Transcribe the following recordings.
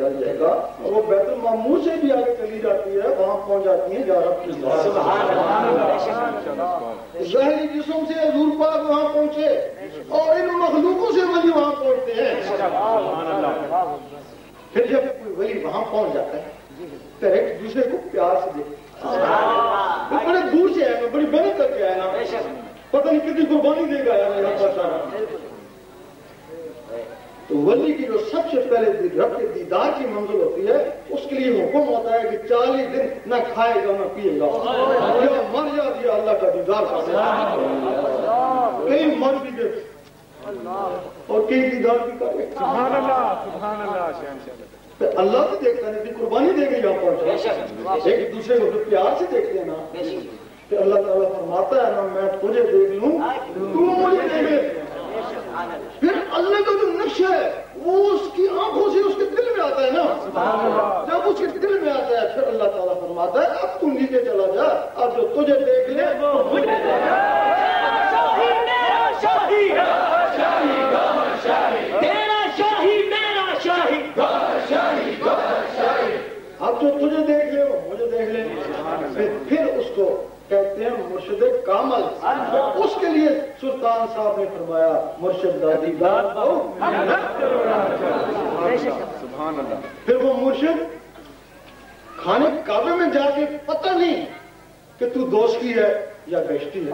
چلا جائے گا اور وہ بیت المعمور سے بھی آگے چلی جاتی ہے، وہاں پہنچ جاتی ہیں یا رب کی ذات۔ ظاہری جسم سے حضور پاک وہاں پہنچے اور ان مخلوقوں سے ولی وہاں پہنچتے ہیں۔ پھر جب کوئی ولی وہاں پہنچ جاتا ہے پھر ایک دوسرے کو پیار سے دیکھتے ہیں، بڑے دور سے آئے نا، بڑی محنت کر کے آئے نا، پتہ نہیں کتنی قربانی دے گا یار یہاں پر سارا۔ تو ولی کی جو سب سے پہلے رب کے دیدار کی منزل ہوتی ہے، اس کے لیے حکم ہوتا ہے کہ 40 دن نہ کھائے گا نہ پیے گا، یا مر جا دیا اللہ کا دیدار کرے، کئی مر بھی گئے اور کئی دیدار بھی کرے۔ سبحان اللہ، سبحان اللہ۔ پھر اللہ بھی دیکھتا ہے کہ قربانی دے گے یہاں پہنچا، ایک دوسرے کو پیار سے دیکھتے ہیں نا، کہ اللہ تعالیٰ فرماتا ہے نا میں تجھے دیکھ لوں تو مجھے دیکھے۔ پھر اللہ کا جو نقش ہے وہ اس کی آنکھوں سے اس کے دل میں آتا ہے نا، جب اس کے دل میں آتا ہے پھر اللہ تعالیٰ فرماتا ہے اب تم نیچے چلا جا، اب جو تجھے دیکھ لے وہ مجھے دیکھ لے۔ اب جو تجھے دیکھ لے وہ مجھے دیکھ لے۔ پھر اس کو کہتے ہیں مرشد کامل۔ اس کے لیے سلطان صاحب نے فرمایا مرشد دیدار دو۔ پھر وہ مرشد کھانے کعبے میں جا کے پتہ نہیں کہ تو دوستی ہے یا بیشتی ہے،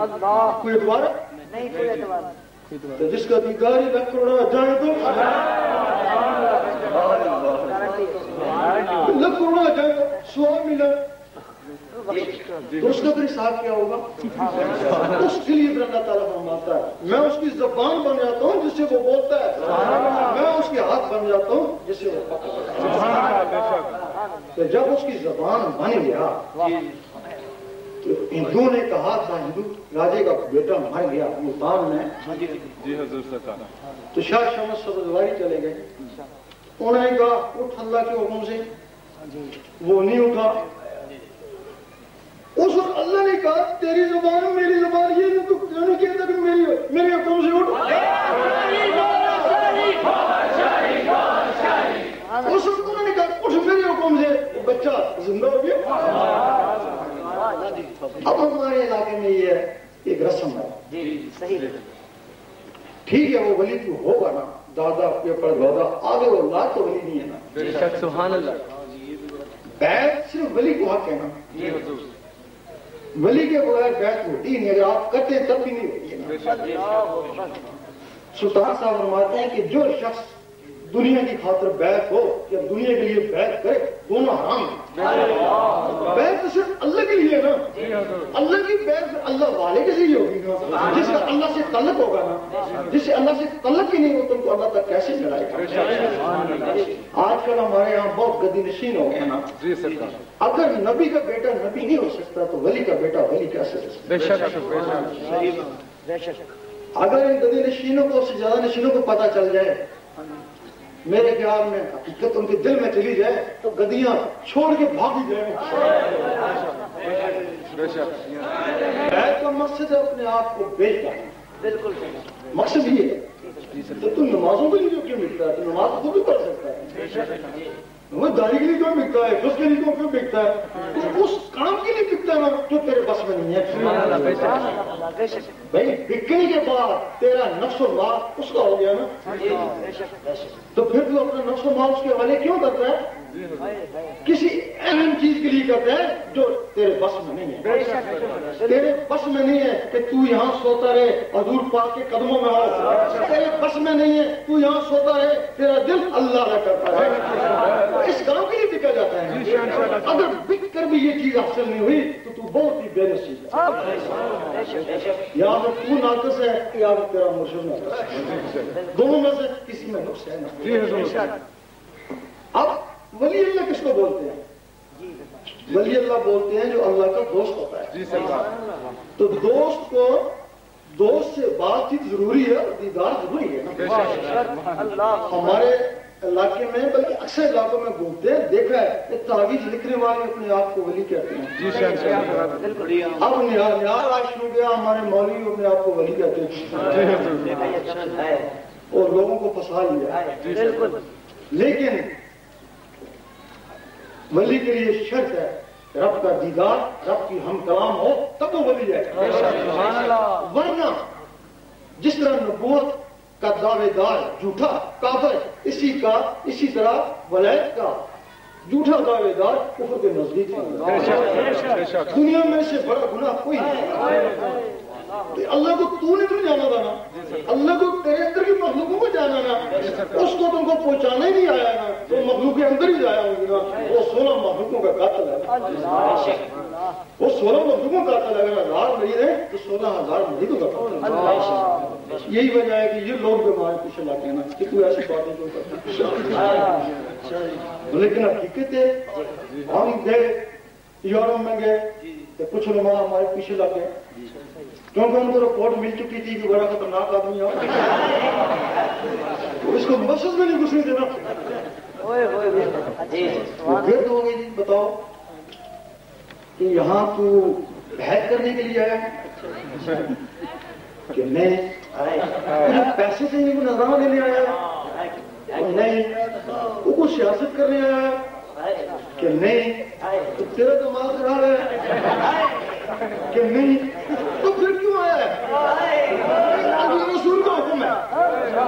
کوئی اعتبار نہیں، تو جس کا دیدار ہی لکھ کروڑا جائے تو لکھ کروڑا جائے تو 100 ملا تو اس کا پھر حساب کیا ہوگا؟ اس کے لیے پھر اللہ تعالیٰ فرماتا ہے میں اس کی زبان بن جاتا ہوں جس سے وہ بولتا ہے، میں اس کے ہاتھ بن جاتا ہوں جس سے وہ پکڑتا ہے۔ تو جب اس کی زبان بن گیا تو ہندوؤں نے کہا تھا، ہندو راجے کا بیٹا مر گیا ملتان میں، تو شاہ شمس سبزواری چلے گئے، انہوں نے کہا اٹھ اللہ کے حکم سے، وہ نہیں اٹھا۔ اس وقت اللہ نے کہا تیری زبان میری زبان یہ نہیں، تو نہیں کہتا کہ میری حکم سے اٹھ۔ اس وقت انہوں نے کہا اٹھ میرے حکم سے، بچہ زندہ ہو گیا۔ اب ہمارے علاقے میں یہ ایک رسم ہے، ٹھیک ہے وہ ولی تو ہوگا نا، دادا کے پردادا آگے وہ اولاد تو ولی نہیں ہے نا، سبحان اللہ۔ بیعت صرف ولی کو حق ہے نا، ولی کے بغیر بیعت ہوتی نہیں، اگر آپ کرتے تب بھی نہیں ہوتی ہے نا۔ سلطان صاحب فرماتے ہیں کہ جو شخص دنیا کی خاطر بیعت ہو یا دنیا کے لیے بیعت کرے دونوں حرام ہیں۔ بیعت تو صرف اللہ کے لیے نا، اللہ کی بیعت اللہ والے کے لیے ہوگی نا، جس کا اللہ سے تعلق ہوگا نا، جس سے اللہ سے تعلق ہی نہیں ہو تم کو اللہ تک کیسے ملائے گا؟ آج کل ہمارے یہاں بہت گدی نشین ہو گئے نا، اگر نبی کا بیٹا نبی نہیں ہو سکتا تو ولی کا بیٹا ولی کیسے ہو سکتا؟ اگر ان گدی نشینوں کو سے زیادہ نشینوں کو پتہ چل جائے، میرے خیال میں حقیقت ان کے دل میں چلی جائے تو گدیاں چھوڑ کے بھاگی جائیں۔ بیعت کا مقصد ہے اپنے آپ کو بیچ ڈالنا، بالکل مقصد یہ ہے۔ تو تم نمازوں کے لیے کیوں بکتا ہے؟ تو نماز کو بھی پڑھ سکتا ہے، وہ داڑھی کے لیے کیوں بکتا ہے، اس کے لیے کیوں بکتا ہے؟ اس کام کے لیے بکتا ہے نا جو تیرے بس میں نہیں ہے۔ بھائی بکنے کے بعد تیرا نفس و مال اس کا ہو گیا نا، تو پھر تو اپنا نفس و مال اس کے حوالے کیوں کرتا ہے؟ کسی اہم چیز کے لیے کرتا ہے جو تیرے بس میں نہیں ہے۔ تیرے بس میں نہیں ہے کہ تو یہاں سوتا رہے حضور پاک کے قدموں میں ہو، تیرے بس میں نہیں ہے تو یہاں سوتا رہے تیرا دل اللہ کا کرتا ہے، اس کام کے لیے بکا جاتا ہے۔ اگر بک کر بھی یہ چیز حاصل نہیں ہوئی تو تو بہت ہی بے نصیب ہے، یا تو ناقص ہے یا تیرا مرشد ناقص ہے، دونوں میں سے کسی میں نقص ہے نا۔ اب ولی اللہ کس کو بولتے ہیں؟ ولی اللہ بولتے ہیں جو اللہ کا دوست ہوتا ہے۔ تو دوست کو دوست سے بات چیت ضروری ہے اور دیدار ضروری ہے نا۔ ہمارے علاقے میں بلکہ اکثر علاقوں میں گھومتے ہیں، دیکھا ہے کہ تعویذ لکھنے والے اپنے آپ کو ولی کہتے ہیں۔ اب نہار عاشق ہو گیا، ہمارے مولوی اپنے آپ کو ولی کہتے ہیں اور لوگوں کو پھنسا لیا۔ لیکن ولی کے لیے شرط ہے رب کا دیدار، رب کی ہم کلام ہو تب وہ ولی ہے، ورنہ جس طرح نبوت کا دعوے دار جھوٹا کافر، اسی طرح ولایت کا جھوٹا دعوے دار کفر کے نزدیک ہے۔ دنیا میں سے بڑا گناہ کوئی نہیں۔ اللہ کو تو نے تم جانا تھا نا، اللہ کو تیرے اندر کی مخلوقوں کو جانا نا، اس کو تم کو پہنچانا ہی نہیں آیا نا، تو مخلوق کے اندر ہی جایا ہوگی نا، وہ 16 مخلوقوں کا قاتل ہے، وہ 16 مخلوقوں کا قاتل ہے۔ اگر 1000 مریض ہیں تو 16,000 مریضوں کا قاتل ہے۔ یہی وجہ ہے کہ یہ لوگ بیمار پیچھے لاتے ہیں نا کہ تو ایسی باتیں جو کرتے ہیں، لیکن حقیقت ہے ہم گئے یورپ میں گئے تو کچھ علماء ہمارے پیچھے لگ گئے کیونکہ ان کو رپورٹ مل چکی تھی کہ بڑا خطرناک آدمی ہے، اس کو مسجد میں نہیں گھسنے دینا۔ گرد ہو گئی، بتاؤ کہ یہاں تو بحث کرنے کے لیے آیا کہ نہیں، پیسے سے ہی نظرانہ دینے آیا نہیں، وہ کو سیاست کرنے آیا کہ نہیں، تو تیرا دماغ خراب ہے کہ نہیں، تو پھر کیوں آیا ہے؟ اللہ رسول کا حکم ہے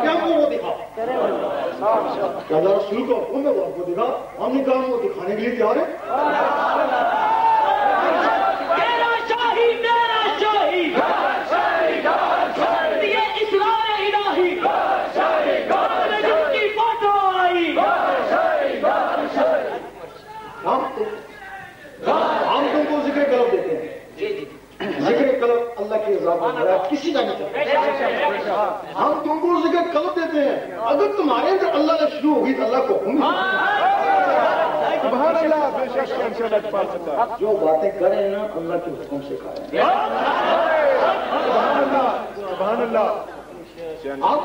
کہ ہم کو وہ دکھا، اللہ رسول کا حکم ہے وہ ہم کو دکھا، ہم نے کہا وہ دکھانے کے لیے تیار ہے۔ ہم تم کو ذکر قلب دیتے ہیں، ذکر قلب اللہ کے اضافہ کسی کا نہیں چلتا، ہم تم کو ذکر قلب دیتے ہیں، اگر تمہارے اندر اللہ نے شروع ہوگی تو اللہ کو حکم جو باتیں کریں نا اللہ کے حکم سے کریں۔ اب